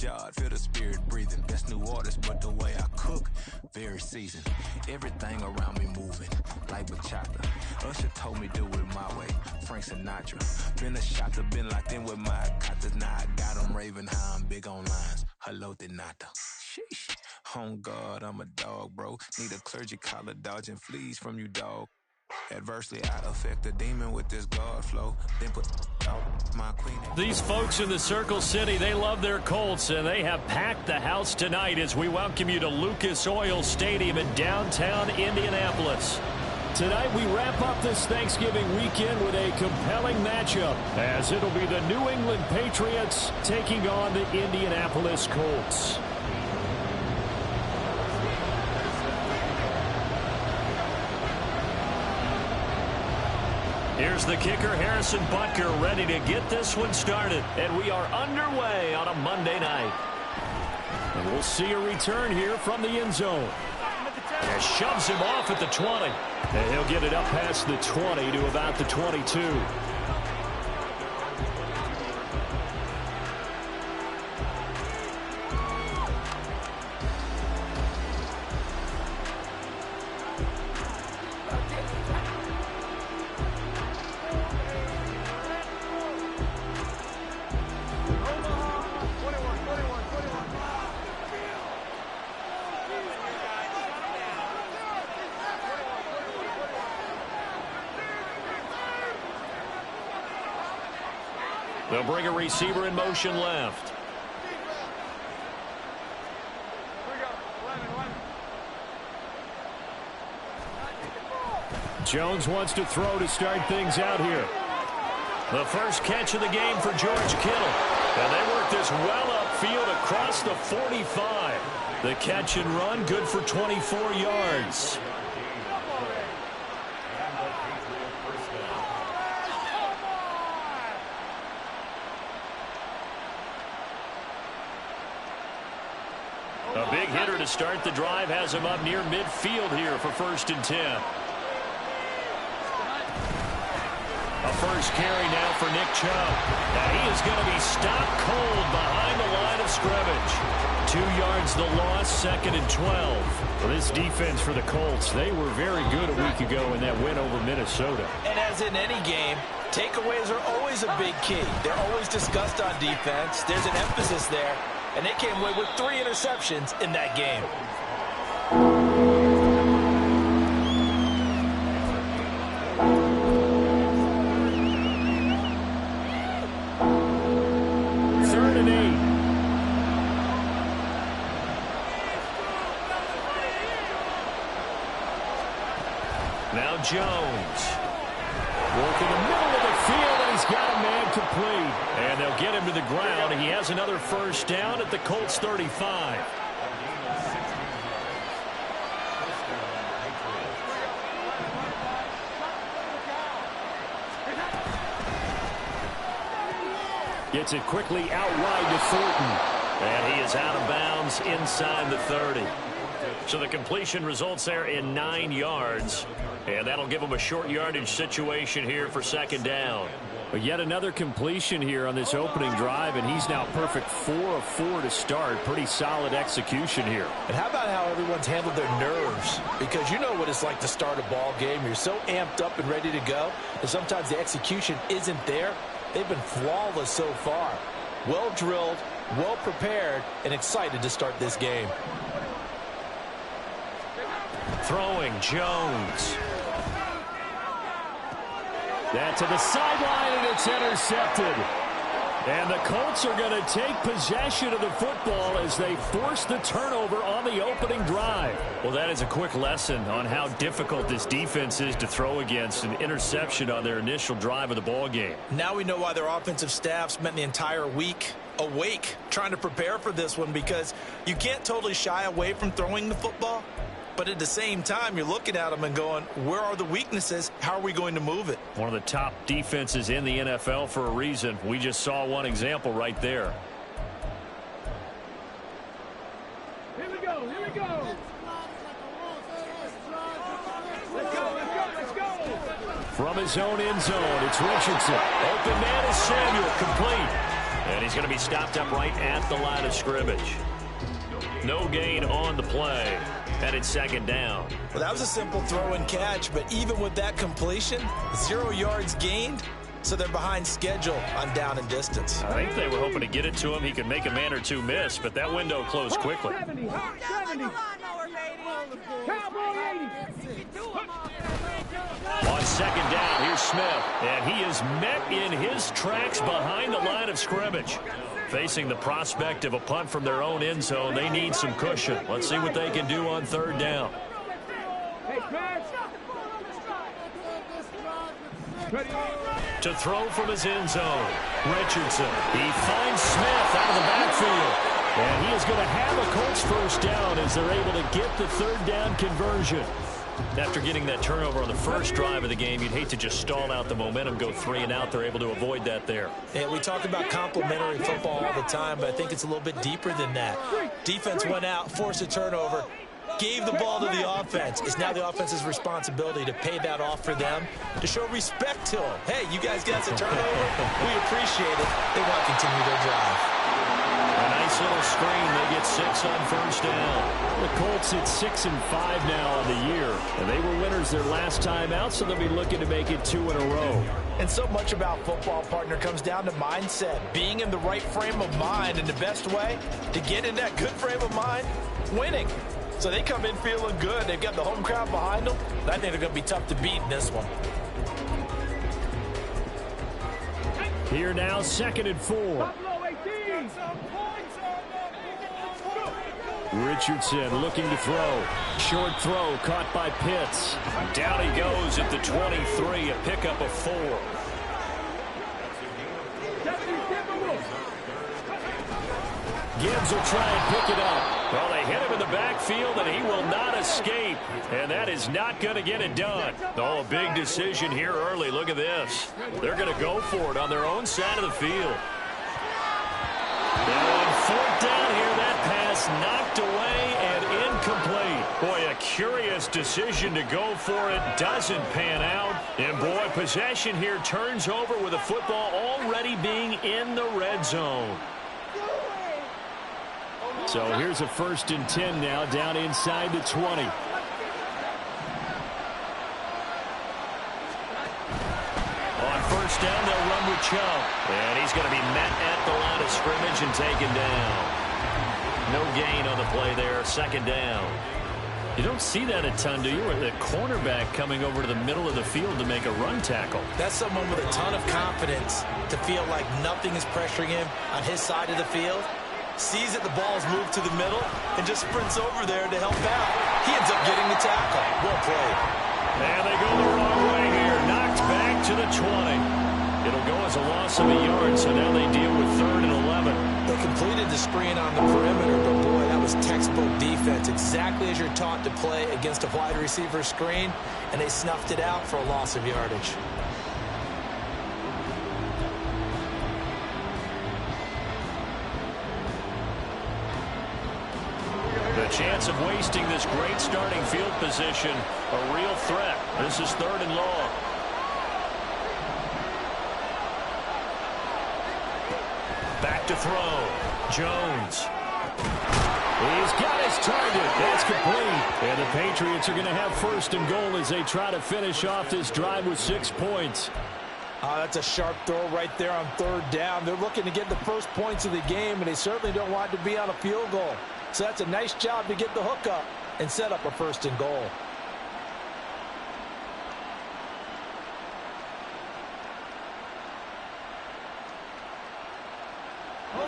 yard, feel the spirit breathing. Best new orders, but the way I cook, very seasoned. Everything around me moving, like bachata. Usher told me do it my way, Frank Sinatra. Been a shotter, been locked in with my cotters. Now I got them raving how I'm big on lines. Hello, de nata. Sheesh. On God, I'm a dog, bro. Need a clergy collar, dodging fleas from you, dog. Adversely, I affect the demon with this God flow. Then put out my queen. These folks in the Circle City, they love their Colts, and they have packed the house tonight as we welcome you to Lucas Oil Stadium in downtown Indianapolis. Tonight, we wrap up this Thanksgiving weekend with a compelling matchup, as it'll be the New England Patriots taking on the Indianapolis Colts. Here's the kicker, Harrison Butker, ready to get this one started. And we are underway on a Monday night. And we'll see a return here from the end zone. And shoves him off at the 20. And he'll get it up past the 20 to about the 22. They'll bring a receiver in motion left. Jones wants to throw to start things out here. The first catch of the game for George Kittle. And they work this well upfield across the 45. The catch and run, good for 24 yards. A big hitter to start the drive has him up near midfield here for 1st and 10. A first carry now for Nick Chubb. And he is going to be stopped cold behind the line of scrimmage. 2 yards the loss, 2nd and 12. Well, this defense for the Colts, they were very good a week ago in that win over Minnesota. And as in any game, takeaways are always a big key. They're always discussed on defense. There's an emphasis there. And they came away with 3 interceptions in that game. Third and 8. Now Jones. Working the middle of the field, and he's got a man complete. And they'll get him to the ground. He has another first down at the Colts 35. Gets it quickly out wide to Thornton. And he is out of bounds inside the 30. So the completion results there in 9 yards. And that'll give him a short yardage situation here for 2nd down. But yet another completion here on this opening drive, and he's now perfect 4 of 4 to start. Pretty solid execution here. And how about how everyone's handled their nerves? Because you know what it's like to start a ball game. You're so amped up and ready to go, and sometimes the execution isn't there. They've been flawless so far. Well drilled, well prepared, and excited to start this game. Throwing Jones. That to the sideline, and it's intercepted. And the Colts are going to take possession of the football as they force the turnover on the opening drive. Well, that is a quick lesson on how difficult this defense is to throw against. An interception on their initial drive of the ball game. Now we know why their offensive staff spent the entire week awake trying to prepare for this one, because you can't totally shy away from throwing the football. But at the same time, you're looking at them and going, where are the weaknesses? How are we going to move it? One of the top defenses in the NFL for a reason. We just saw one example right there. Here we go. Here we go. Let's go. Let's go. Let's go. From his own end zone, it's Richardson. Open man is Samuel, complete. And he's going to be stopped up right at the line of scrimmage. No gain on the play. And it's second down. Well, that was a simple throw and catch, but even with that completion, 0 yards gained, so they're behind schedule on down and distance. I think they were hoping to get it to him. He could make a man or two miss, but that window closed quickly. 70, 70. Cowboy 80. On second down, here's Smith, and he is met in his tracks behind the line of scrimmage. Facing the prospect of a punt from their own end zone, they need some cushion. Let's see what they can do on third down. To throw from his end zone, Richardson. He finds Smith out of the backfield. And he is going to have a Colts first down as they're able to get the third down conversion. After getting that turnover on the first drive of the game, you'd hate to just stall out the momentum, go 3 and out. They're able to avoid that there. Yeah, we talk about complementary football all the time, but I think it's a little bit deeper than that. Defense went out, forced a turnover, gave the ball to the offense. It's now the offense's responsibility to pay that off for them, to show respect to them. Hey, you guys got a turnover. We appreciate it. They want to continue their drive. A nice little screen. They get 6 on first down. The Colts at 6-5 now on the year. And they were winners their last time out, so they'll be looking to make it 2 in a row. And so much about football, partner, comes down to mindset. Being in the right frame of mind, and the best way to get in that good frame of mind, winning. So they come in feeling good. They've got the home crowd behind them. I think they're going to be tough to beat in this one. Here now, 2nd and 4. Richardson looking to throw. Short throw caught by Pitts. Down he goes at the 23, a pickup of 4. Gibbs will try and pick it up. Well, they hit him in the backfield, and he will not escape. And that is not going to get it done. Oh, a big decision here early. Look at this. They're going to go for it on their own side of the field. And 4th down here, that pass knocked away and incomplete. Boy, a curious decision to go for it. Doesn't pan out. And boy, possession here turns over with the football already being in the red zone. So here's a 1st and 10 now, down inside the 20. On first down, they'll run with Chubb. And he's going to be met at the line of scrimmage and taken down. No gain on the play there, 2nd down. You don't see that a ton, do you? Or the cornerback coming over to the middle of the field to make a run tackle. That's someone with a ton of confidence to feel like nothing is pressuring him on his side of the field. Sees that the ball is moved to the middle and just sprints over there to help out. He ends up getting the tackle. Well played. And they go the wrong way here. Knocked back to the 20. It'll go as a loss of a yard, so now they deal with 3rd and 11. They completed the screen on the perimeter, but boy, that was textbook defense. Exactly as you're taught to play against a wide receiver screen, and they snuffed it out for a loss of yardage. The chance of wasting this great starting field position, a real threat. This is 3rd and long. Back to throw. Jones. He's got his target. That's complete. And the Patriots are going to have 1st and goal as they try to finish off this drive with 6 points. That's a sharp throw right there on 3rd down. They're looking to get the first points of the game, and they certainly don't want to be on a field goal. So that's a nice job to get the hook up and set up a 1st and goal.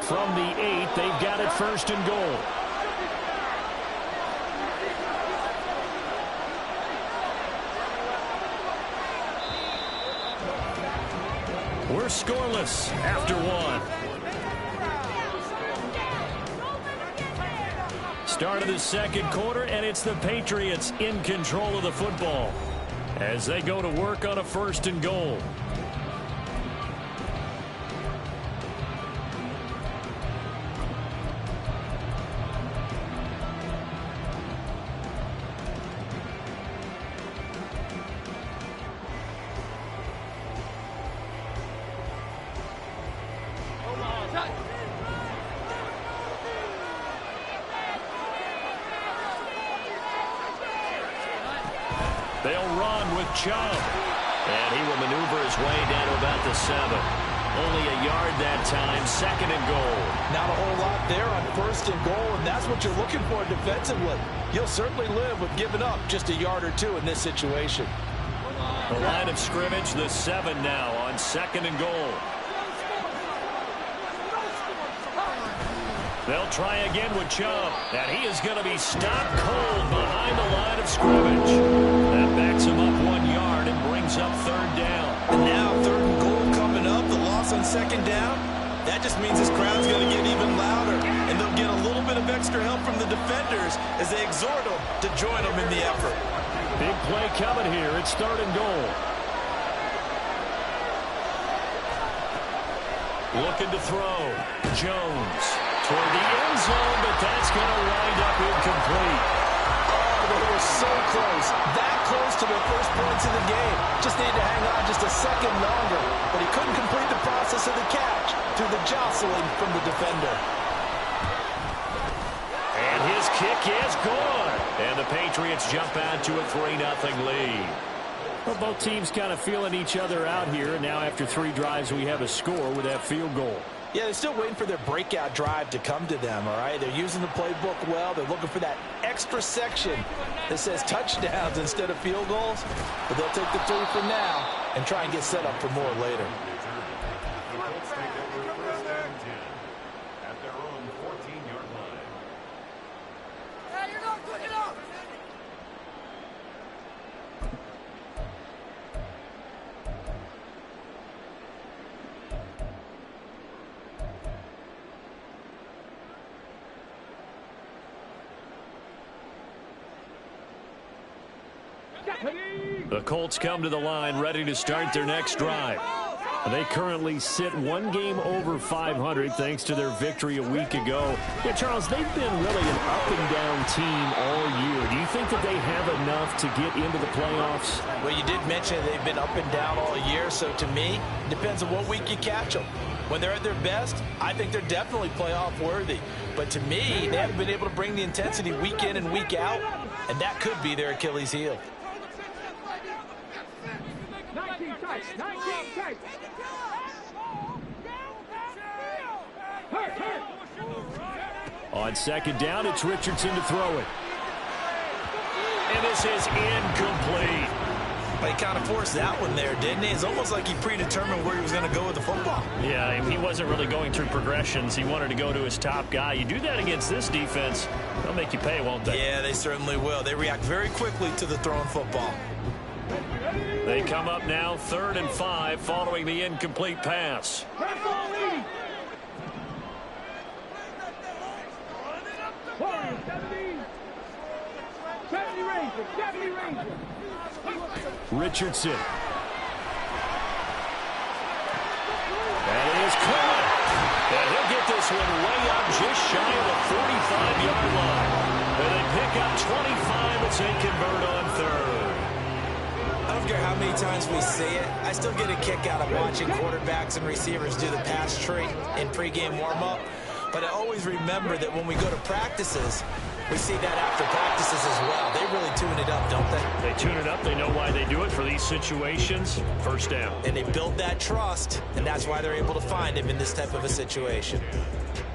From the 8, they've got it 1st and goal. We're scoreless after 1. Start of the 2nd quarter, and it's the Patriots in control of the football as they go to work on a 1st and goal. They'll run with Chubb. And he will maneuver his way down to about the 7. Only a yard that time, 2nd and goal. Not a whole lot there on 1st and goal, and that's what you're looking for defensively. You'll certainly live with giving up just a yard or 2 in this situation. The line of scrimmage, the 7 now on 2nd and goal. They'll try again with Chubb, and he is going to be stopped cold behind the line of scrimmage. That backs him up 1 yard and brings up 3rd down. And now 3rd and goal coming up, the loss on 2nd down. That just means this crowd's going to get even louder, and they'll get a little bit of extra help from the defenders as they exhort them to join them in the effort. Big play coming here. It's 3rd and goal. Looking to throw. Jones toward the end zone, but that's going to wind up incomplete. Oh, they were so close. That close to their first points of the game. Just needed to hang on just a second longer, but he couldn't complete the process of the catch through the jostling from the defender. And his kick is good. And the Patriots jump out to a 3-0 lead. Well, both teams kind of feeling each other out here. And now after 3 drives, we have a score with that field goal. Yeah, they're still waiting for their breakout drive to come to them, all right? They're using the playbook well. They're looking for that extra section that says touchdowns instead of field goals. But they'll take the 3 for now and try and get set up for more later. The Colts come to the line ready to start their next drive. They currently sit 1 game over 500 thanks to their victory a week ago. Yeah, Charles, they've been really an up-and-down team all year. Do you think that they have enough to get into the playoffs? Well, you did mention they've been up and down all year, so to me, it depends on what week you catch them. When they're at their best, I think they're definitely playoff worthy. But to me, they haven't been able to bring the intensity week in and week out, and that could be their Achilles heel. 19 tight. On 2nd down, it's Richardson to throw it. And this is incomplete. Well, he kind of forced that one there, didn't he? It's almost like he predetermined where he was going to go with the football. Yeah, he wasn't really going through progressions. He wanted to go to his top guy. You do that against this defense, they'll make you pay, won't they? Yeah, they certainly will. They react very quickly to the thrown football. They come up now 3rd and 5 following the incomplete pass. Richardson. That is caught. And he'll get this one way up just shy of the 45-yard line. And they pick up 25 as they convert on 3rd. I don't care how many times we see it. I still get a kick out of watching quarterbacks and receivers do the pass tree in pregame warm-up. But I always remember that when we go to practices, we see that after practices as well. They really tune it up, don't they? They tune it up. They know why they do it for these situations. 1st down. And they build that trust, and that's why they're able to find him in this type of a situation.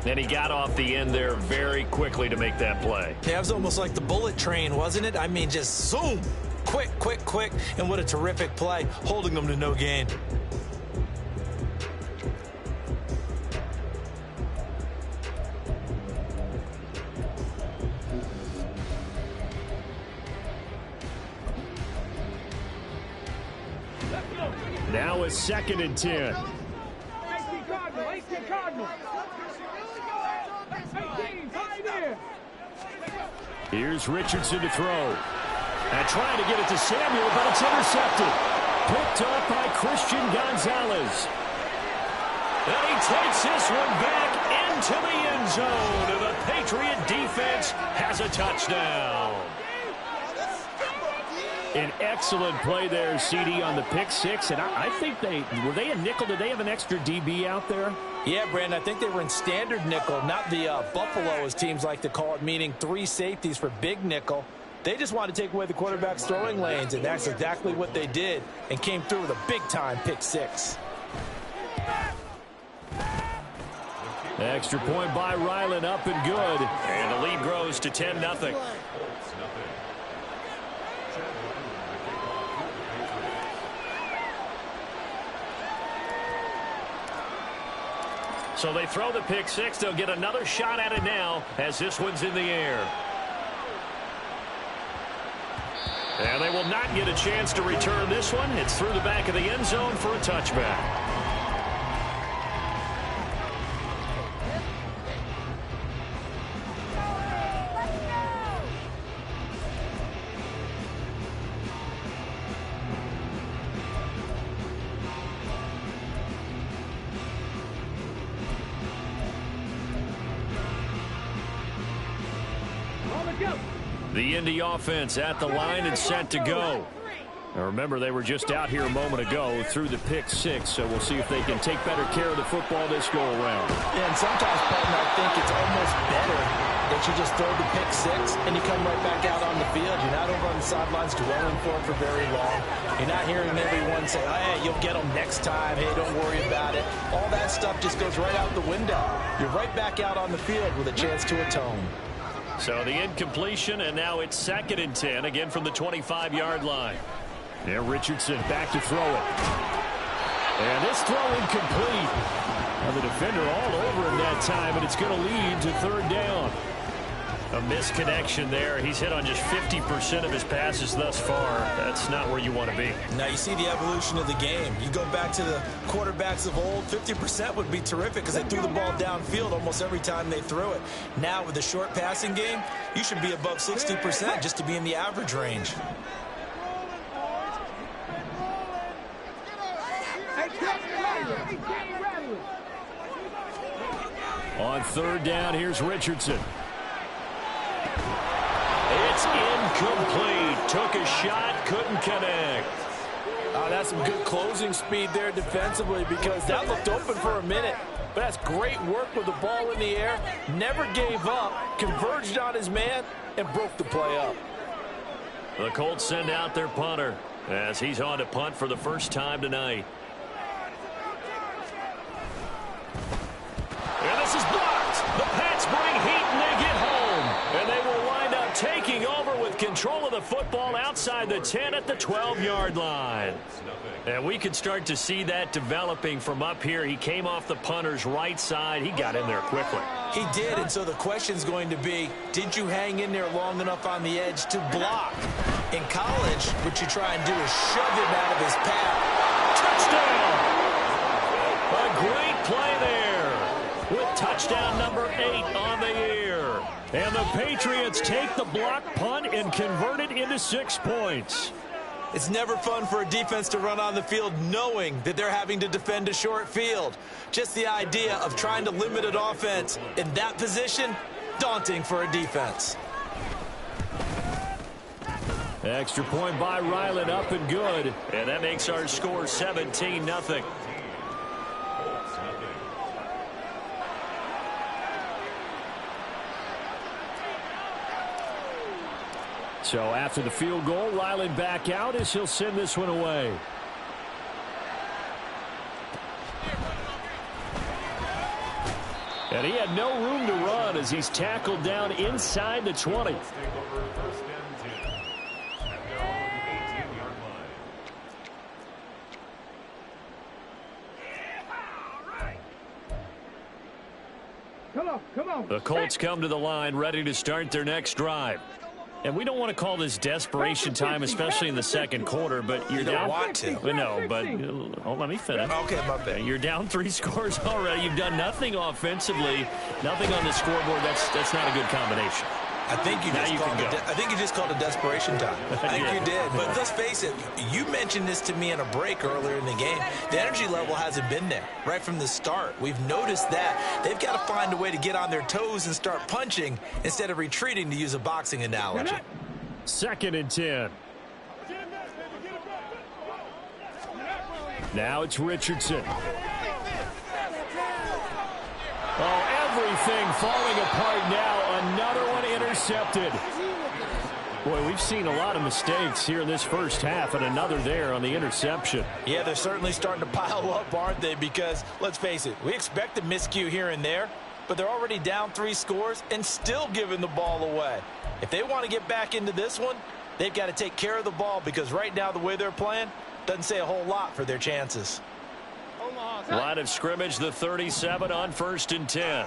And he got off the end there very quickly to make that play. Yeah, it was almost like the bullet train, wasn't it? I mean, just zoom. Quick, quick, quick. And what a terrific play, holding them to no gain. Now it's 2nd and 10. Here's Richardson to throw. And trying to get it to Samuel, but it's intercepted. Picked up by Christian Gonzalez. And he takes this one back into the end zone. And the Patriot defense has a touchdown. An excellent play there, CD, on the pick 6. And I think were they a nickel? Did they have an extra DB out there? Yeah, Brandon, I think they were in standard nickel, not the Buffalo, as teams like to call it, meaning 3 safeties for big nickel. They just want to take away the quarterback's throwing lanes, and that's exactly what they did and came through with a big-time pick six. Extra point by Ryland, up and good. And the lead grows to 10-0. So they throw the pick six. They'll get another shot at it now as this one's in the air. And they will not get a chance to return this one. It's through the back of the end zone for a touchback. The Indy offense at the line and set to go. Now remember, they were just out here a moment ago through the pick six, so we'll see if they can take better care of the football this go around. Yeah, and sometimes, partner, I think it's almost better that you just throw the pick six and you come right back out on the field. You're not over on the sidelines dwelling for it for very long. You're not hearing everyone say, hey, you'll get them next time. Hey, don't worry about it. All that stuff just goes right out the window. You're right back out on the field with a chance to atone. So the incompletion, and now it's 2nd and 10, again from the 25-yard line. There, Richardson back to throw it. And this throw incomplete. Now the defender all over him that time, and it's going to lead to 3rd down. A misconnection there. He's hit on just 50% of his passes thus far. That's not where you want to be. Now you see the evolution of the game. You go back to the quarterbacks of old, 50% would be terrific because they threw the ball downfield almost every time they threw it. Now with the short passing game, you should be above 60% just to be in the average range. On 3rd down, here's Richardson. It's incomplete. Took a shot, couldn't connect. That's some good closing speed there defensively because that looked open for a minute. But that's great work with the ball in the air. Never gave up, converged on his man, and broke the play up. The Colts send out their punter as he's on to punt for the first time tonight. And this is blocked. The Pats bring heat and they get home. And they will wind up taking over with control of the football outside the 10 at the 12-yard line. And we can start to see that developing from up here. He came off the punter's right side. He got in there quickly. He did, and so the question's going to be, did you hang in there long enough on the edge to block? In college, what you try and do is shove him out of his path. Touchdown! A great play there with touchdown number 8 on the year. And the Patriots take the block punt and convert it into 6 points. It's never fun for a defense to run on the field knowing that they're having to defend a short field. Just the idea of trying to limit an offense in that position, daunting for a defense. Extra point by Ryland, up and good. And that makes our score 17-0. So after the field goal, Ryland back out as he'll send this one away. And he had no room to run as he's tackled down inside the 20. Come on. The Colts come to the line ready to start their next drive. And we don't want to call this desperation time, especially in the second quarter, but you're down. You don't want to. No, but let me finish. Okay, my bad. You're down 3 scores already. You've done nothing offensively, nothing on the scoreboard. That's not a good combination. I think you just called it desperation time. I think you did. But let's face it, you mentioned this to me in a break earlier in the game. The energy level hasn't been there right from the start. We've noticed that. They've got to find a way to get on their toes and start punching instead of retreating, to use a boxing analogy. 2nd and 10. Now it's Richardson. Oh, everything falling apart now. Another one intercepted. Boy, we've seen a lot of mistakes here in this first half, and another there on the interception. Yeah, they're certainly starting to pile up, aren't they? Because, let's face it, we expect a miscue here and there, but they're already down 3 scores and still giving the ball away. If they want to get back into this one, they've got to take care of the ball, because right now the way they're playing doesn't say a whole lot for their chances. Line of scrimmage, the 37 on 1st and 10.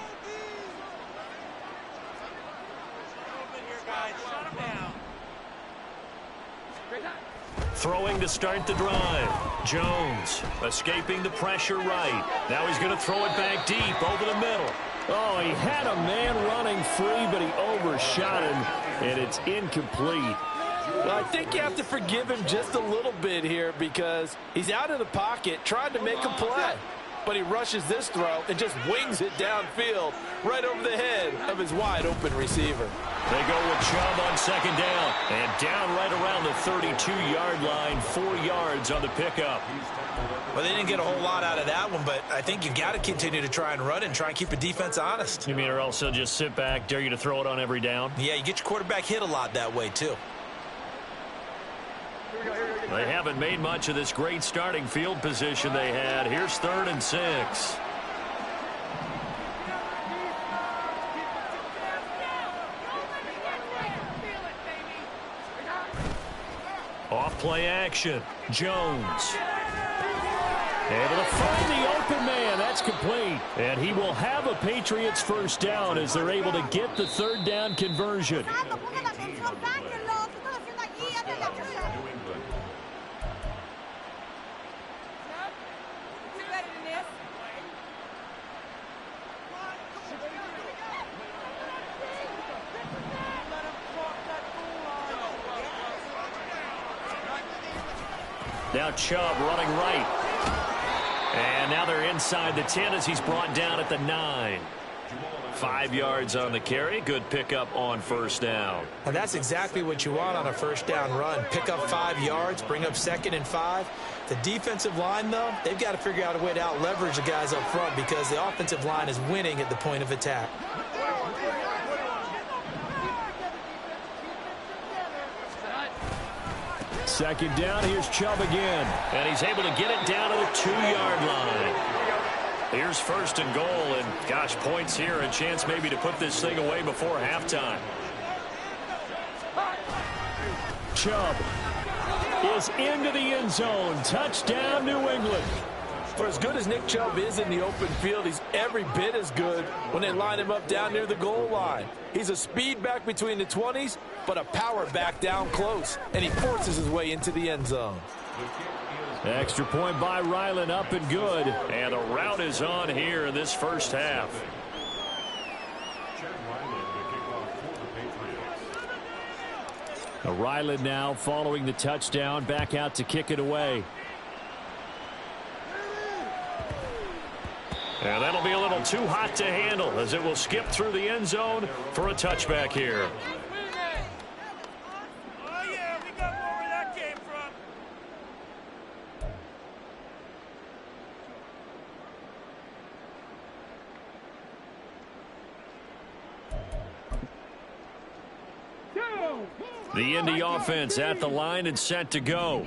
Throwing to start the drive. Jones escaping the pressure right. Now he's going to throw it back deep over the middle. Oh, he had a man running free, but he overshot him, and it's incomplete. Well, I think you have to forgive him just a little bit here, because he's out of the pocket trying to make a play. But he rushes this throw and just wings it downfield right over the head of his wide-open receiver. They go with Chubb on 2nd down. And down right around the 32-yard line, 4 yards on the pickup. Well, they didn't get a whole lot out of that one, but I think you've got to continue to try and run and try and keep the defense honest. You mean, or else they'll just sit back, dare you to throw it on every down? Yeah, you get your quarterback hit a lot that way, too. They haven't made much of this great starting field position they had. Here's 3rd and 6. Off play action. Jones. Able to find the open man. That's complete. And he will have a Patriots 1st down as they're able to get the 3rd down conversion. Now Chubb running right. And now they're inside the 10 as he's brought down at the 9. 5 yards on the carry. Good pickup on 1st down. And that's exactly what you want on a 1st down run. Pick up 5 yards, bring up 2nd and 5. The defensive line, though, they've got to figure out a way to out-leverage the guys up front, because the offensive line is winning at the point of attack. Second down, here's Chubb again. And he's able to get it down to the 2-yard line. Here's 1st and goal, and gosh, points here, a chance maybe to put this thing away before halftime. Chubb is into the end zone. Touchdown, New England. For as good as Nick Chubb is in the open field, he's every bit as good when they line him up down near the goal line. He's a speed back between the 20s, but a power back down close, and he forces his way into the end zone. Extra point by Ryland, up and good. And a rout is on here in this first half. Ryland now following the touchdown, back out to kick it away. And that'll be a little too hot to handle as it will skip through the end zone for a touchback here. Oh, yeah, we got more where that came from. The Indy offense at the line and set to go.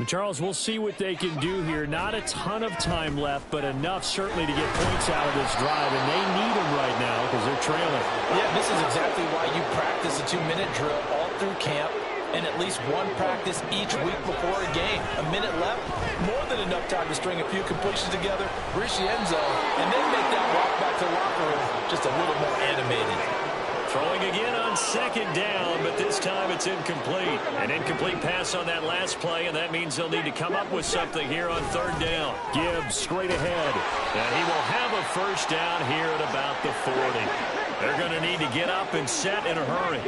Charles, we'll see what they can do here. Not a ton of time left, but enough certainly to get points out of this drive, and they need them right now because they're trailing. Yeah, this is exactly why you practice a 2-minute drill all through camp and at least one practice each week before a game. A minute left, more than enough time to string a few completions together, reach the end zone, and then make that walk back to the locker room just a little more animated. Throwing again on second down, but this time it's incomplete. An incomplete pass on that last play, and that means they'll need to come up with something here on third down. Gibbs straight ahead, and he will have a first down here at about the 40. They're going to need to get up and set in a hurry.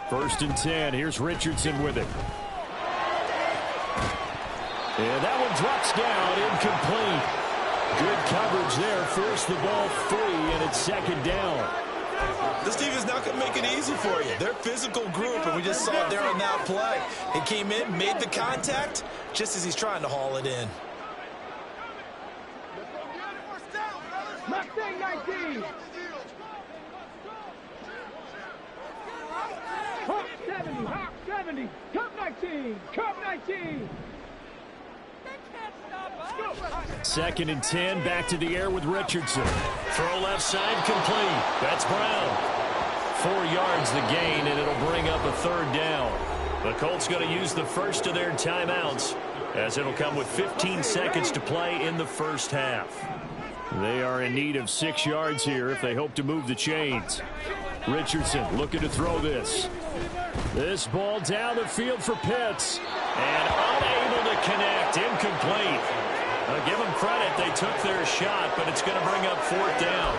First and 10. Here's Richardson with it. And that one drops down, incomplete. Good coverage there. Forced the ball free, and it's second down. This team is not going to make it easy for you. They're a physical group, and we just saw it there on that play. He came in, made the contact, just as he's trying to haul it in. 19. Hawk 70. Hawk 70. Cup 19. Cup 19. Second and 10, back to the air with Richardson. Throw left side, complete. That's Brown. 4 yards the gain, and it'll bring up a third down. The Colts going to use the first of their timeouts, as it'll come with 15 seconds to play in the first half. They are in need of 6 yards here if they hope to move the chains. Richardson looking to throw this. This ball down the field for Pitts. And unable to connect, incomplete. Give them credit, they took their shot, but it's going to bring up fourth down.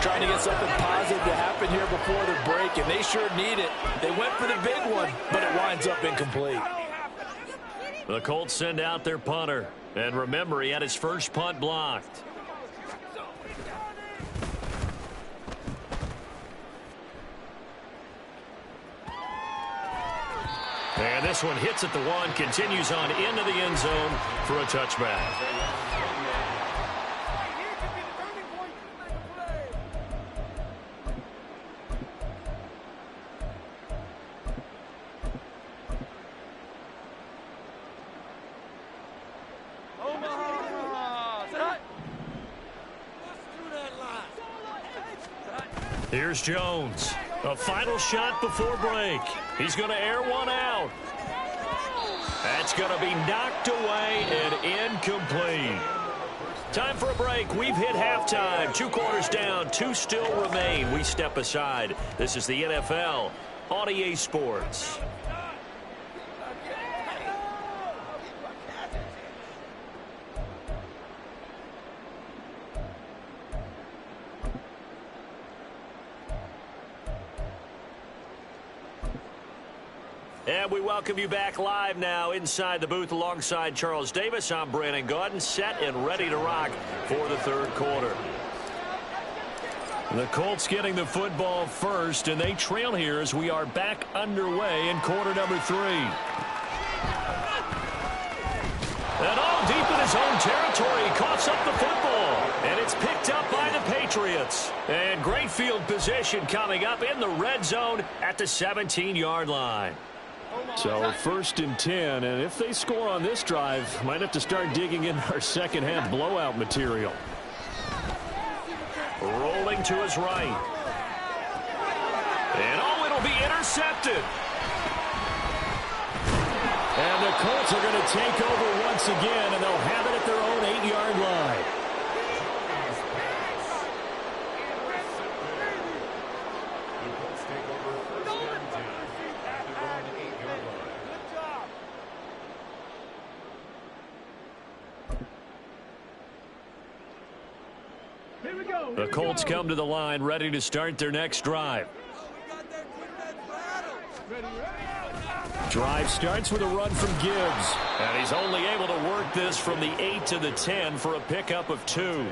Trying to get something positive to happen here before the break, and they sure need it. They went for the big one, but it winds up incomplete. The Colts send out their punter. And remember, he had his first punt blocked. And this one hits at the 1, continues on into the end zone for a touchback. Here's Jones. A final shot before break. He's going to air one out. That's going to be knocked away and incomplete. Time for a break. We've hit halftime. 2 quarters down. 2 still remain. We step aside. This is the NFL on EA Sports. And we welcome you back live now inside the booth alongside Charles Davis. I'm Brandon Gaudin, set and ready to rock for the third quarter. The Colts getting the football first, and they trail here as we are back underway in quarter number 3. And all deep in his own territory, he coughs up the football, and it's picked up by the Patriots. And great field position coming up in the red zone at the 17-yard line. So first and 10, and if they score on this drive, might have to start digging in our second half blowout material. Rolling to his right. And oh, it'll be intercepted. And the Colts are going to take over once again, and they'll have it at their own 8-yard line. The Colts come to the line, ready to start their next drive. Drive starts with a run from Gibbs. And he's only able to work this from the 8 to the 10 for a pickup of 2.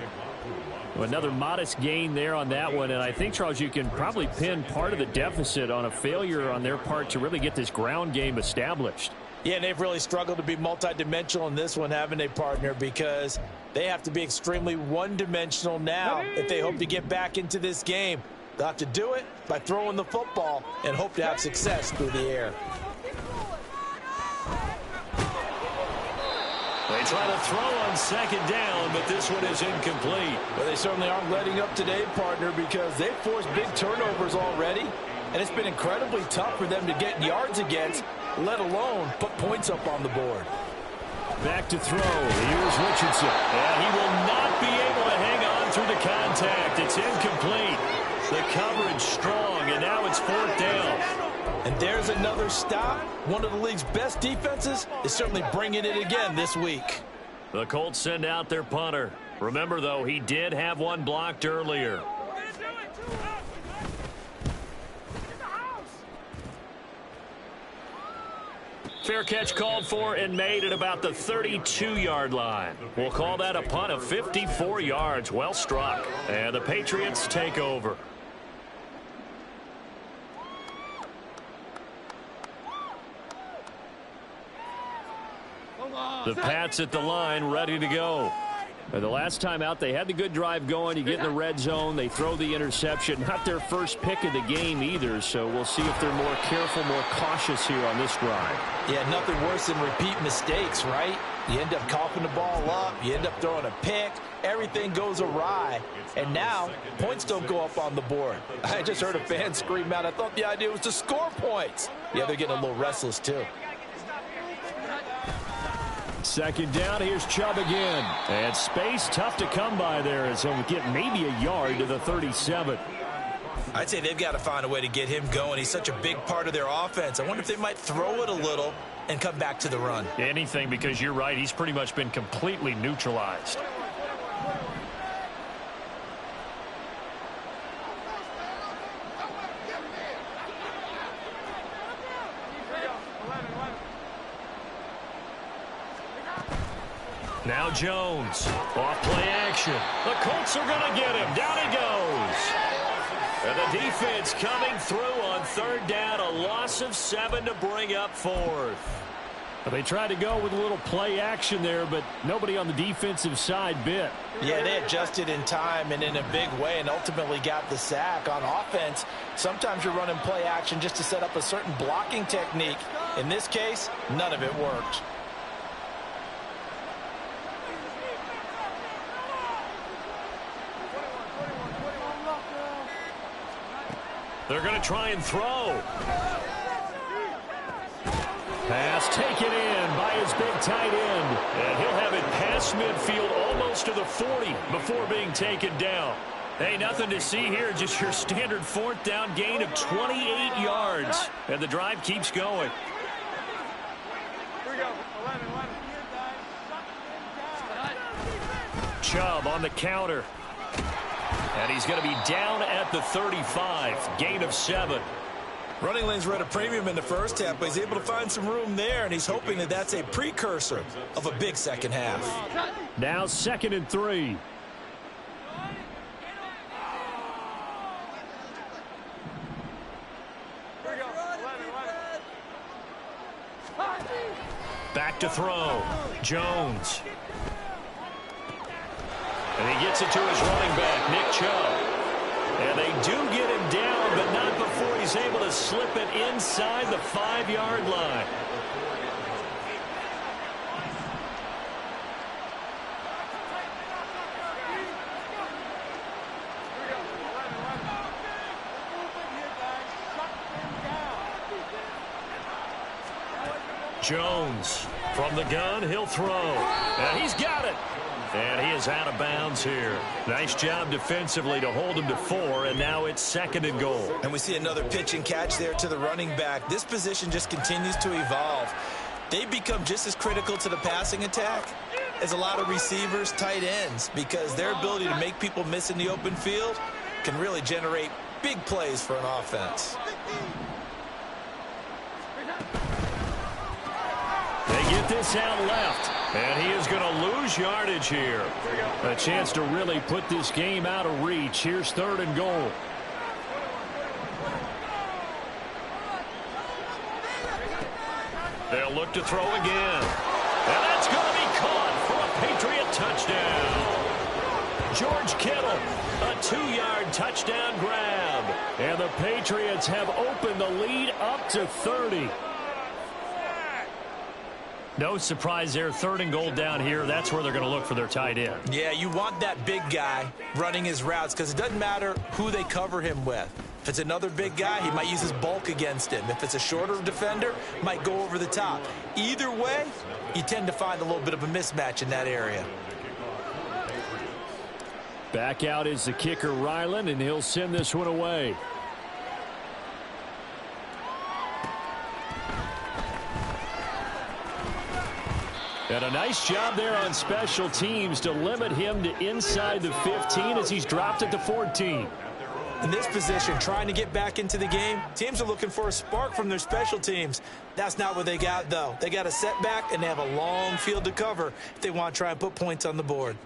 Another modest gain there on that one. And I think, Charles, you can probably pin part of the deficit on a failure on their part to really get this ground game established. Yeah, and they've really struggled to be multidimensional in this one, haven't they, partner? Because they have to be extremely one-dimensional now if they hope to get back into this game. They'll have to do it by throwing the football and hope to have success through the air. They try to throw on second down, but this one is incomplete. Well, they certainly aren't letting up today, partner, because they've forced big turnovers already, and it's been incredibly tough for them to get yards against, let alone put points up on the board. Back to throw. Here's Richardson. And he will not be able to hang on through the contact. It's incomplete. The coverage strong, and now it's fourth down. And there's another stop. One of the league's best defenses is certainly bringing it again this week. The Colts send out their punter. Remember, though, he did have one blocked earlier. Fair catch called for and made at about the 32-yard line. We'll call that a punt of 54 yards. Well struck. And the Patriots take over. The Pats at the line, ready to go. The last time out, they had the good drive going. You get in the red zone, they throw the interception. Not their first pick of the game either, so we'll see if they're more careful, more cautious here on this drive. Yeah, nothing worse than repeat mistakes, right? You end up coughing the ball up, you end up throwing a pick, everything goes awry, and now points don't go up on the board. I just heard a fan scream out, I thought the idea was to score points. Yeah, they're getting a little restless too. Second down, here's Chubb again. And space tough to come by there as he'll get maybe a yard to the 37. I'd say they've got to find a way to get him going. He's such a big part of their offense. I wonder if they might throw it a little and come back to the run. Anything, because you're right, he's pretty much been completely neutralized. Now Jones, off play action. The Colts are going to get him. Down he goes. And the defense coming through on third down. A loss of 7 to bring up fourth. They tried to go with a little play action there, but nobody on the defensive side bit. Yeah, they adjusted in time and in a big way and ultimately got the sack. On offense, sometimes you're running play action just to set up a certain blocking technique. In this case, none of it worked. They're going to try and throw. Pass taken in by his big tight end. And he'll have it past midfield almost to the 40 before being taken down. Hey, nothing to see here. Just your standard fourth down gain of 28 yards. And the drive keeps going. Here we go. 11. Chubb on the counter. And he's going to be down at the 35. Gain of 7. Running lanes were at a premium in the first half, but he's able to find some room there, and he's hoping that that's a precursor of a big second half. Now 2nd and 3. Back to throw. Jones. And he gets it to his running back, Nick Chubb. And they do get him down, but not before he's able to slip it inside the 5-yard line. Jones from the gun, he'll throw. And he's got it. And he is out of bounds here. Nice job defensively to hold him to 4, and now it's 2nd and goal. And we see another pitch and catch there to the running back. This position just continues to evolve. They've become just as critical to the passing attack as a lot of receivers, tight ends, because their ability to make people miss in the open field can really generate big plays for an offense. They get this out left, and he is going to lose yardage here. A chance to really put this game out of reach. Here's 3rd and goal. They'll look to throw again. And that's going to be caught for a Patriot touchdown. George Kittle, a 2-yard touchdown grab. And the Patriots have opened the lead up to 30. No surprise there, 3rd and goal down here. That's where they're going to look for their tight end. Yeah, you want that big guy running his routes because it doesn't matter who they cover him with. If it's another big guy, he might use his bulk against him. If it's a shorter defender, might go over the top. Either way, you tend to find a little bit of a mismatch in that area. Back out is the kicker, Ryland, and he'll send this one away. And a nice job there on special teams to limit him to inside the 15 as he's dropped at the 14. In this position, trying to get back into the game, teams are looking for a spark from their special teams. That's not what they got, though. They got a setback, and they have a long field to cover if they want to try and put points on the board.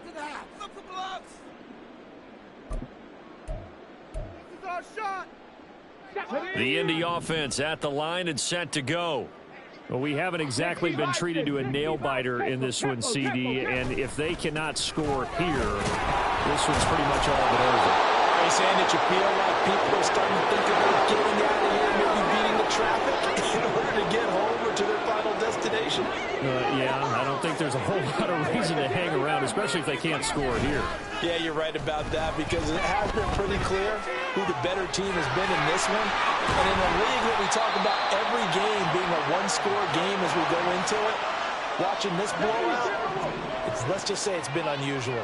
The Indy offense at the line and set to go. Well, we haven't exactly been treated to a nail-biter in this one, CD, and if they cannot score here, this one's pretty much all but over. Are you saying that you feel like people are starting to think about getting out of here, maybe beating the traffic in order to get home or to their final destination? Yeah, I don't think there's a whole lot of reason to hang around, especially if they can't score here. Yeah, you're right about that because it has been pretty clear who the better team has been in this one. And in a league that we talk about every game being a one-score game as we go into it, watching this blowout, let's just say it's been unusual.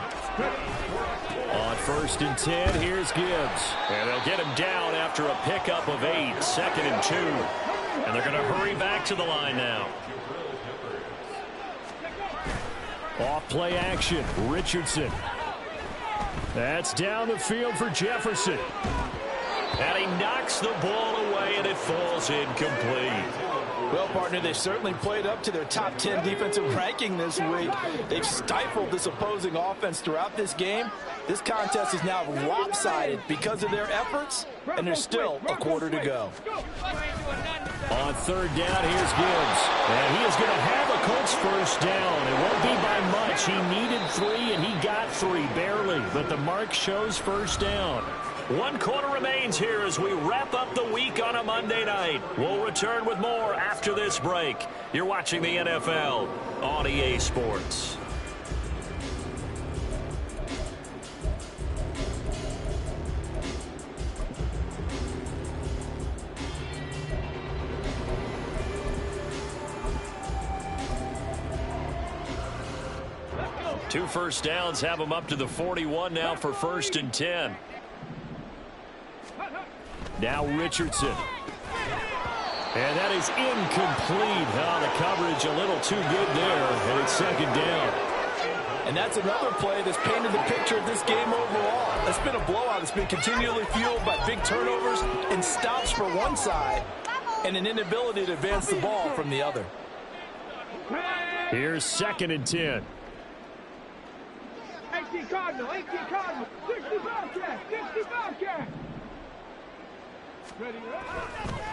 On 1st and 10, here's Gibbs. And they'll get him down after a pickup of 8, 2nd and 2. And they're going to hurry back to the line now. Off play action, Richardson. That's down the field for Jefferson. And he knocks the ball away, and it falls incomplete. Well, partner, they've certainly played up to their top 10 defensive ranking this week. They've stifled this opposing offense throughout this game. This contest is now lopsided because of their efforts, and there's still a quarter to go. On 3rd down, here's Gibbs. And he is going to have a Colts first down. It won't be by much. He needed 3, and he got 3, barely. But the mark shows first down. 1 quarter remains here as we wrap up the week on a Monday night. We'll return with more after this break. You're watching the NFL on EA Sports. Two first downs have them up to the 41 now for 1st and 10. Now Richardson. And that is incomplete. Oh, the coverage a little too good there, and it's 2nd down. And that's another play that's painted the picture of this game overall. It's been a blowout. It's been continually fueled by big turnovers and stops for one side and an inability to advance the ball from the other. Here's 2nd and 10. 18 Cardinal, 65 cash.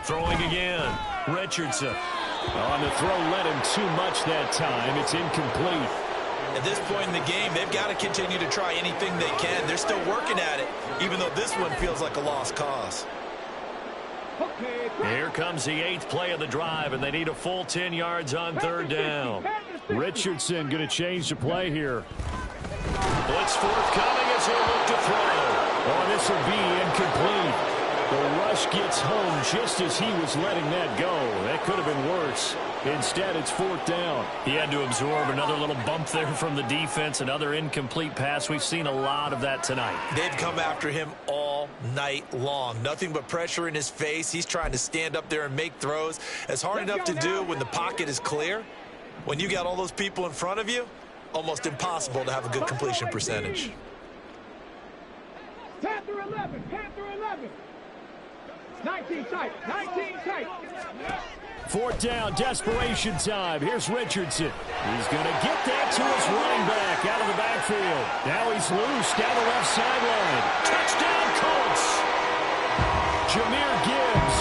Throwing again. Richardson. On the throw, led him too much that time. It's incomplete. At this point in the game, they've got to continue to try anything they can. They're still working at it, even though this one feels like a lost cause. Here comes the 8th play of the drive, and they need a full 10 yards on 3rd down. Richardson going to change the play here. Blitz forthcoming as they look to throw. Oh, this will be incomplete. The rush gets home just as he was letting that go. That could have been worse. Instead, it's 4th down. He had to absorb another little bump there from the defense, another incomplete pass. We've seen a lot of that tonight. They've come after him all night long. Nothing but pressure in his face. He's trying to stand up there and make throws. It's hard enough to do when the pocket is clear. When you got all those people in front of you, almost impossible to have a good completion percentage. Panther 11. 19 tight. 4th down, desperation time. Here's Richardson. He's going to get that to his running back out of the backfield. Now he's loose down the left sideline. Touchdown, Colts. Jahmyr Gibbs,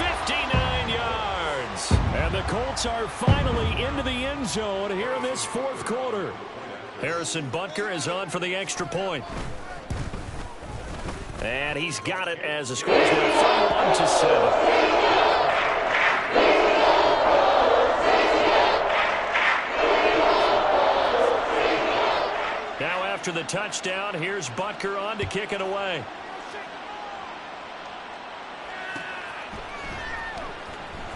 59 yards. And the Colts are finally into the end zone here in this 4th quarter. Harrison Butker is on for the extra point. And he's got it as the score is now 31-7. Now after the touchdown, here's Butker on to kick it away.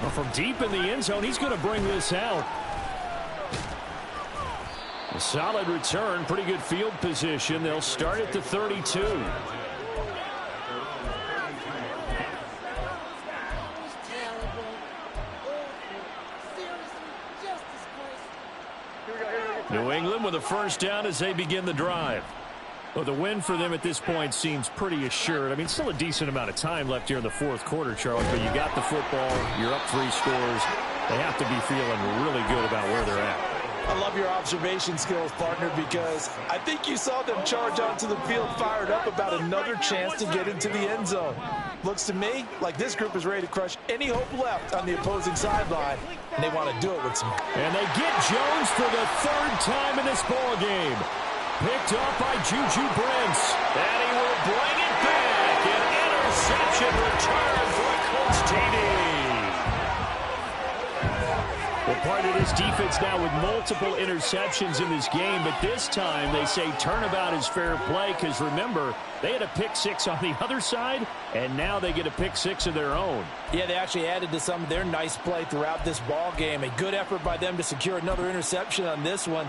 Well, from deep in the end zone, he's going to bring this out. A solid return, pretty good field position. They'll start at the 32. New England with a first down as they begin the drive. Well, the win for them at this point seems pretty assured. I mean, still a decent amount of time left here in the 4th quarter, Charles, but you got the football, you're up 3 scores. They have to be feeling really good about where they're at. I love your observation skills, partner, because I think you saw them charge onto the field fired up about another chance to get into the end zone. Looks to me like this group is ready to crush any hope left on the opposing sideline, and they want to do it with some... And they get Jones for the third time in this ball game. Picked up by Juju Brents. And he will bring it back. An interception return for a Colts TD. Well, part of this defense now with multiple interceptions in this game, but this time they say turnabout is fair play because, remember, they had a pick six on the other side, and now they get a pick six of their own. Yeah, they actually added to some of their nice play throughout this ball game. A good effort by them to secure another interception on this one.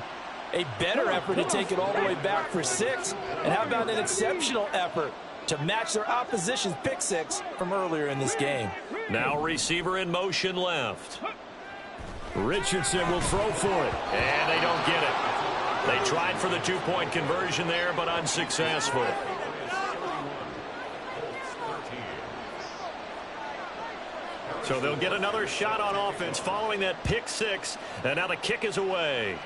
A better effort to take it all the way back for 6. And how about an exceptional effort to match their opposition's pick six from earlier in this game? Now receiver in motion left. Richardson will throw for it, and they don't get it. They tried for the 2-point conversion there, but unsuccessful. So they'll get another shot on offense following that pick six, and now the kick is away.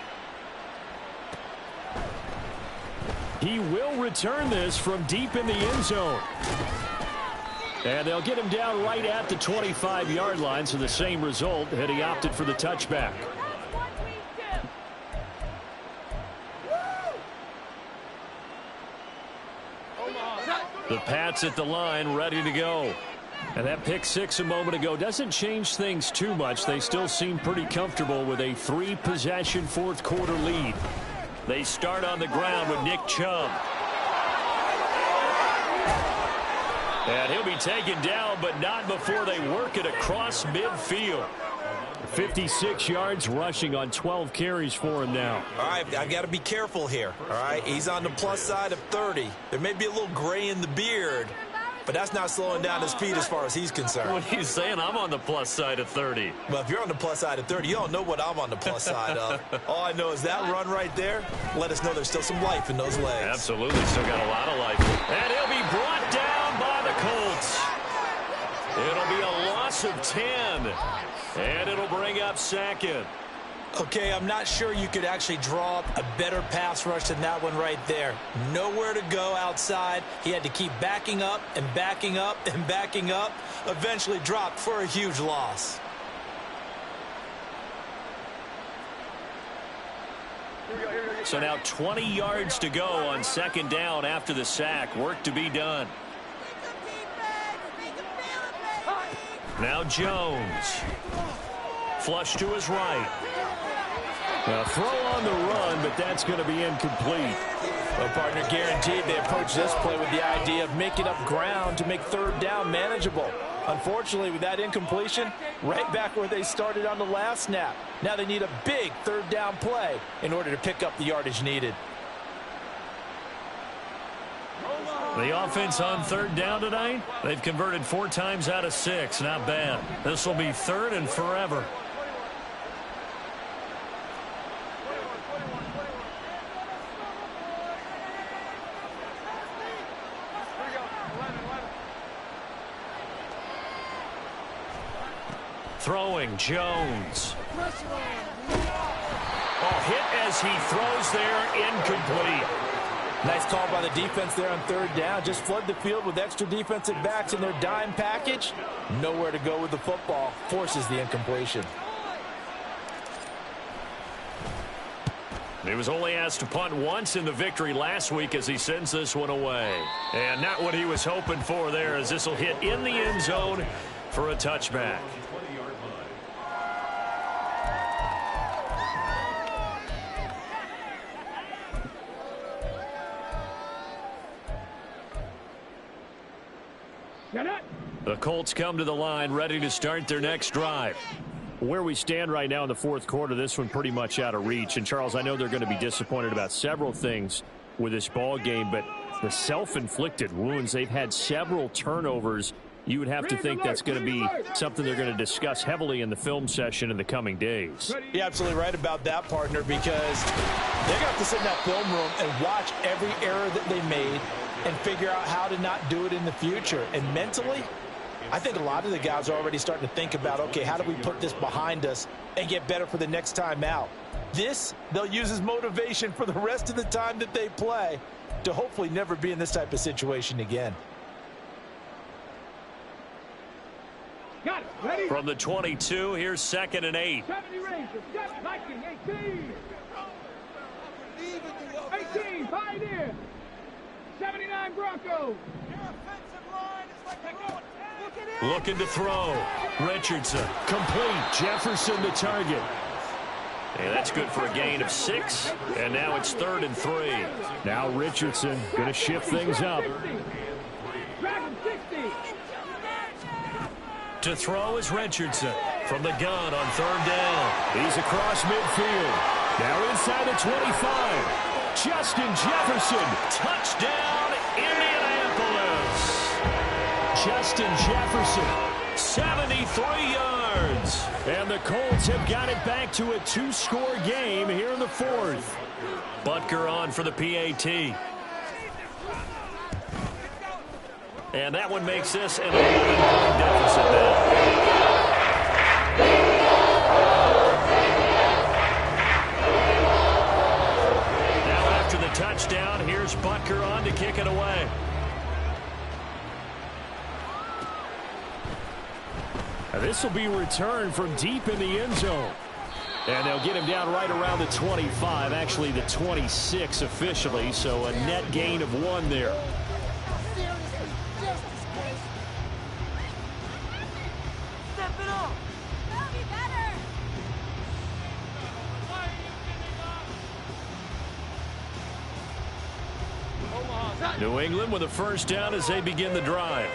He will return this from deep in the end zone. And they'll get him down right at the 25-yard line, so the same result had he opted for the touchback. The Pats at the line, ready to go. And that pick six a moment ago doesn't change things too much. They still seem pretty comfortable with a 3-possession fourth-quarter lead. They start on the ground with Nick Chubb. And he'll be taken down, but not before they work it across midfield. 56 yards rushing on 12 carries for him now. All right, I've got to be careful here. All right, he's on the plus side of 30. There may be a little gray in the beard, but that's not slowing down his speed as far as he's concerned. What are you saying? I'm on the plus side of 30. Well, if you're on the plus side of 30, you don't know what I'm on the plus side of. All I know is that run right there, let us know there's still some life in those legs. Absolutely, still got a lot of life. And he'll be brought down by the Colts. It'll be a loss of 10. And it'll bring up second. Okay, I'm not sure you could actually draw up a better pass rush than that one right there. Nowhere to go outside. He had to keep backing up and backing up and backing up. Eventually dropped for a huge loss. So now 20 yards to go on second down after the sack. Work to be done. Now Jones. Flush to his right. A throw on the run, but that's going to be incomplete. Well, partner, guaranteed they approach this play with the idea of making up ground to make third down manageable. Unfortunately, with that incompletion, right back where they started on the last snap. Now they need a big third down play in order to pick up the yardage needed. The offense on third down tonight, they've converted 4 times out of 6. Not bad. This will be third and forever. Throwing Jones. Oh, hit as he throws there, incomplete. Nice call by the defense there on third down. Just flood the field with extra defensive backs in their dime package. Nowhere to go with the football. Forces the incompletion. He was only asked to punt once in the victory last week as he sends this one away. And not what he was hoping for there, as this will hit in the end zone for a touchback. The Colts come to the line ready to start their next drive. Where we stand right now in the fourth quarter, this one pretty much out of reach. And, Charles, I know they're going to be disappointed about several things with this ball game, but the self-inflicted wounds, they've had several turnovers. You would have to think that's going to be something they're going to discuss heavily in the film session in the coming days. You're absolutely right about that, partner, because they're going to have to sit in that film room and watch every error that they made and figure out how to not do it in the future. And mentally, I think a lot of the guys are already starting to think about, okay, how do we put this behind us and get better for the next time out? This, they'll use as motivation for the rest of the time that they play to hopefully never be in this type of situation again. From the 22, here's 2nd and 8. 70 Rangers, 19, 18. 18, Pioneer. 79 Broncos. Looking to throw. Richardson. Complete. Jefferson the target. And that's good for a gain of 6. And now it's 3rd and 3. Now Richardson going to shift things up. Dragon 60. To throw is Richardson from the gun on 3rd down. He's across midfield. Now inside the 25. Justin Jefferson. Touchdown, Indianapolis. Justin Jefferson. 73 yards. And the Colts have got it back to a 2-score game here in the 4th. Butker on for the PAT. And that one makes this an 11-point deficit now. Now after the touchdown, here's Butker on to kick it away. This will be returned from deep in the end zone. And they'll get him down right around the 25, actually the 26 officially, so a net gain of 1 there. New England with a 1st down as they begin the drive.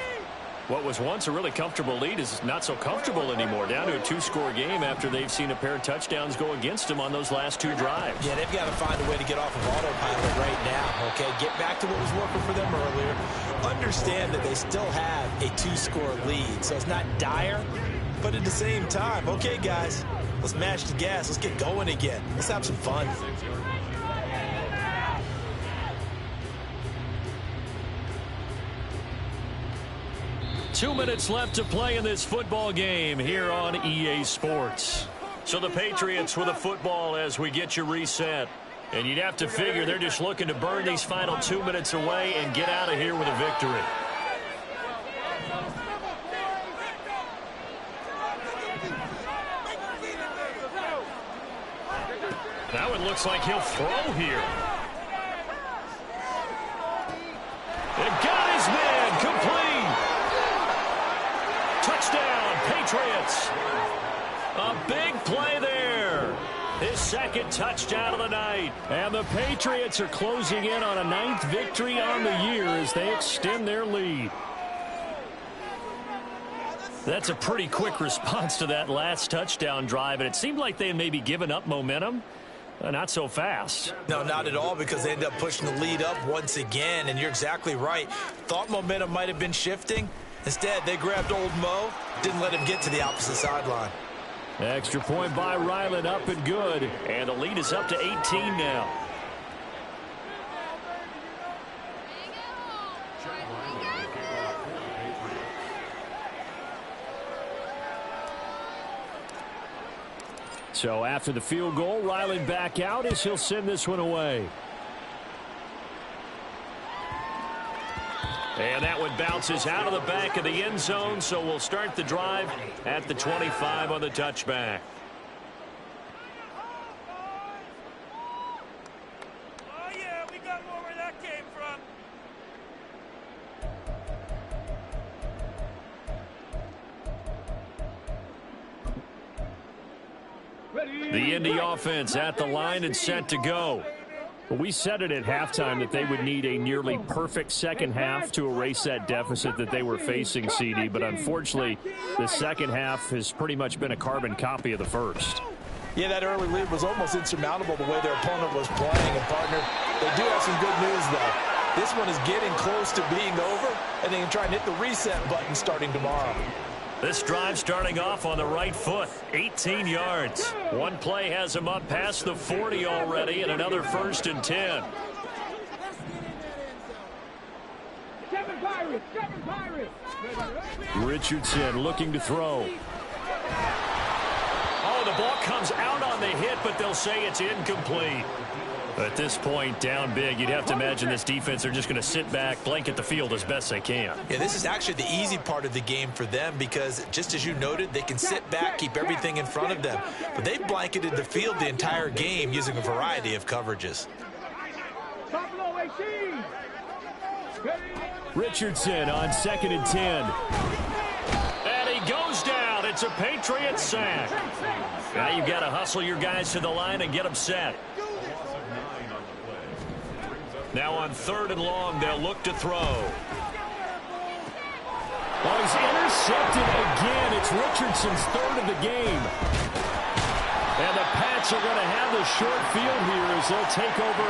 What was once a really comfortable lead is not so comfortable anymore. Down to a 2-score game after they've seen a pair of touchdowns go against them on those last 2 drives. Yeah, they've got to find a way to get off of autopilot right now, okay? Get back to what was working for them earlier. Understand that they still have a 2-score lead, so it's not dire, but at the same time, okay, guys, let's mash the gas. Let's get going again. Let's have some fun. Two minutes left to play in this football game here on EA Sports. So the Patriots with a football as we get you reset. And you'd have to figure they're just looking to burn these final 2 minutes away and get out of here with a victory. Now it looks like he'll throw here. And got his man complete. Touchdown, Patriots. A big play there. His 2nd touchdown of the night. And the Patriots are closing in on a 9th victory on the year as they extend their lead. That's a pretty quick response to that last touchdown drive, and it seemed like they had maybe given up momentum. Not so fast. No, not at all, because they end up pushing the lead up once again, and you're exactly right. Thought momentum might have been shifting. Instead, they grabbed old Mo, didn't let him get to the opposite sideline. Extra point by Ryland, up and good. And the lead is up to 18 now. So after the field goal, Ryland back out as he'll send this one away. And that one bounces out of the back of the end zone, so we'll start the drive at the 25 on the touchback. Oh, yeah, we got more where that came from. The Indy offense at the line and set to go. Well, we said it at halftime that they would need a nearly perfect second half to erase that deficit that they were facing, CD. But unfortunately, the second half has pretty much been a carbon copy of the first. Yeah, that early lead was almost insurmountable the way their opponent was playing. And, partner, they do have some good news, though. This one is getting close to being over, and they can try and hit the reset button starting tomorrow. This drive starting off on the right foot, 18 yards. One play has him up past the 40 already, and another 1st and 10. Seven Pirates. Richardson looking to throw. Oh, the ball comes out on the hit, but they'll say it's incomplete. At this point, down big, you'd have to imagine this defense are just going to sit back, blanket the field as best they can. Yeah, this is actually the easy part of the game for them because, just as you noted, they can sit back, keep everything in front of them. But they've blanketed the field the entire game using a variety of coverages. Richardson on 2nd and 10. And he goes down. It's a Patriot sack. Now you've got to hustle your guys to the line and get them set. Now on 3rd and long, they'll look to throw. Oh, he's intercepted again. It's Richardson's 3rd of the game. And the Pats are going to have the short field here as they'll take over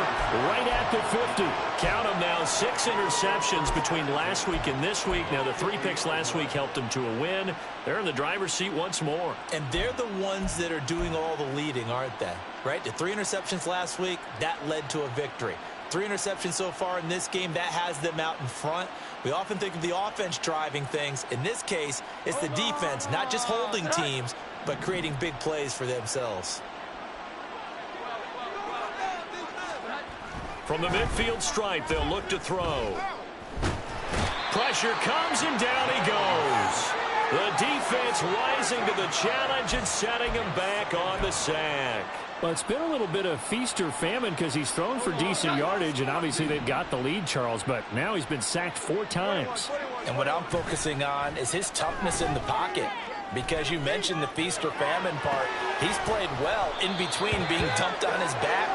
right at the 50. Count them now, 6 interceptions between last week and this week. Now the 3 picks last week helped them to a win. They're in the driver's seat once more. And they're the ones that are doing all the leading, aren't they? Right? The 3 interceptions last week, that led to a victory. 3 interceptions so far in this game, that has them out in front. We often think of the offense driving things. In this case, it's the defense, not just holding teams, but creating big plays for themselves. From the midfield stripe, they'll look to throw. Pressure comes and down he goes. The defense rising to the challenge and setting him back on the sack. Well, it's been a little bit of feast or famine because he's thrown for decent yardage, and obviously they've got the lead, Charles, but now he's been sacked 4 times. And what I'm focusing on is his toughness in the pocket. Because you mentioned the feast or famine part, he's played well in between being dumped on his back.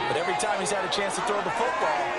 But every time he's had a chance to throw the football,